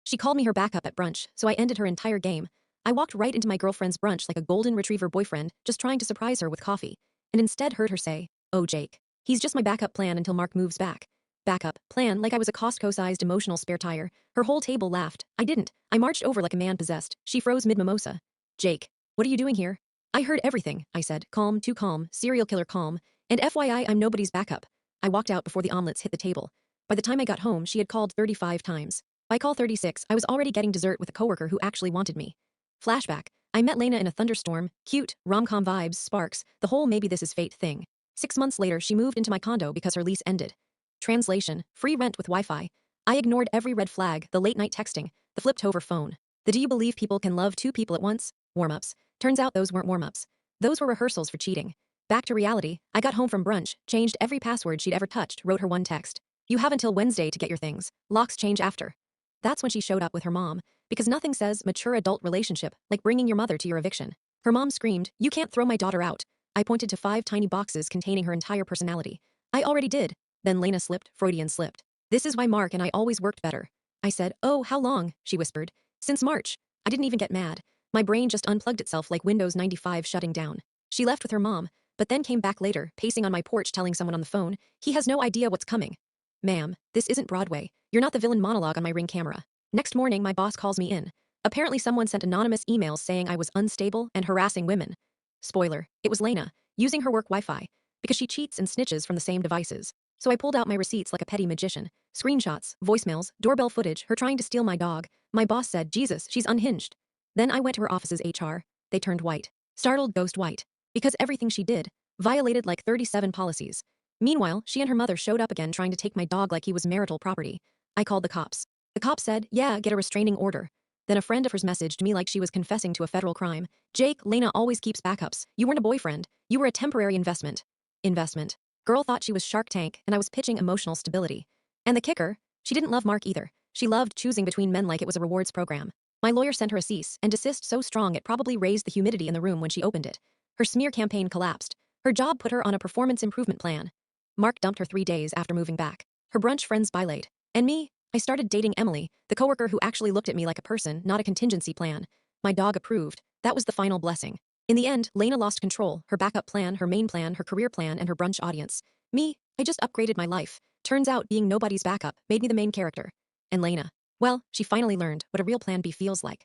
She called me her backup at brunch, so I ended her entire game. I walked right into my girlfriend's brunch like a golden retriever boyfriend, just trying to surprise her with coffee, and instead heard her say, "Oh, Jake. He's just my backup plan until Mark moves back." Backup plan, like I was a Costco-sized emotional spare tire. Her whole table laughed. I didn't. I marched over like a man possessed. She froze mid-mimosa. "Jake, what are you doing here?" "I heard everything," I said, calm, too calm, serial killer calm. "And FYI, I'm nobody's backup." I walked out before the omelets hit the table. By the time I got home, she had called 35 times. By call 36, I was already getting dessert with a coworker who actually wanted me. Flashback. I met Lena in a thunderstorm, cute, rom-com vibes, sparks, the whole maybe this is fate thing. 6 months later, she moved into my condo because her lease ended. Translation, free rent with Wi-Fi. I ignored every red flag, the late night texting, the flipped over phone. The "do you believe people can love two people at once?" Warm-ups. Turns out those weren't warm-ups. Those were rehearsals for cheating. Back to reality, I got home from brunch, changed every password she'd ever touched, wrote her one text. "You have until Wednesday to get your things. Locks change after." That's when she showed up with her mom, because nothing says mature adult relationship like bringing your mother to your eviction. Her mom screamed, "You can't throw my daughter out." I pointed to 5 tiny boxes containing her entire personality. "I already did." Then Lena slipped, Freudian slipped. "This is why Mark and I always worked better." I said, "Oh, how long?" she whispered. "Since March." I didn't even get mad. My brain just unplugged itself like Windows 95 shutting down. She left with her mom, but then came back later, pacing on my porch telling someone on the phone, "He has no idea what's coming." "Ma'am, this isn't Broadway. You're not the villain monologue on my Ring camera." Next morning, my boss calls me in. Apparently someone sent anonymous emails saying I was unstable and harassing women. Spoiler, it was Lena, using her work Wi-Fi, because she cheats and snitches from the same devices. So I pulled out my receipts like a petty magician. Screenshots, voicemails, doorbell footage, her trying to steal my dog. My boss said, "Jesus, she's unhinged." Then I went to her office's HR. They turned white. Startled ghost white. Because everything she did violated like 37 policies. Meanwhile, she and her mother showed up again trying to take my dog like he was marital property. I called the cops. The cop said, "Yeah, get a restraining order." Then a friend of hers messaged me like she was confessing to a federal crime. "Jake, Lena always keeps backups. You weren't a boyfriend. You were a temporary investment." Investment. Girl thought she was Shark Tank and I was pitching emotional stability. And the kicker, she didn't love Mark either. She loved choosing between men like it was a rewards program. My lawyer sent her a cease and desist so strong it probably raised the humidity in the room when she opened it. Her smear campaign collapsed. Her job put her on a performance improvement plan. Mark dumped her 3 days after moving back. Her brunch friends bylate. And me? I started dating Emily, the coworker who actually looked at me like a person, not a contingency plan. My dog approved. That was the final blessing. In the end, Lena lost control, her backup plan, her main plan, her career plan, and her brunch audience. Me, I just upgraded my life. Turns out being nobody's backup made me the main character. And Lena, well, she finally learned what a real plan B feels like.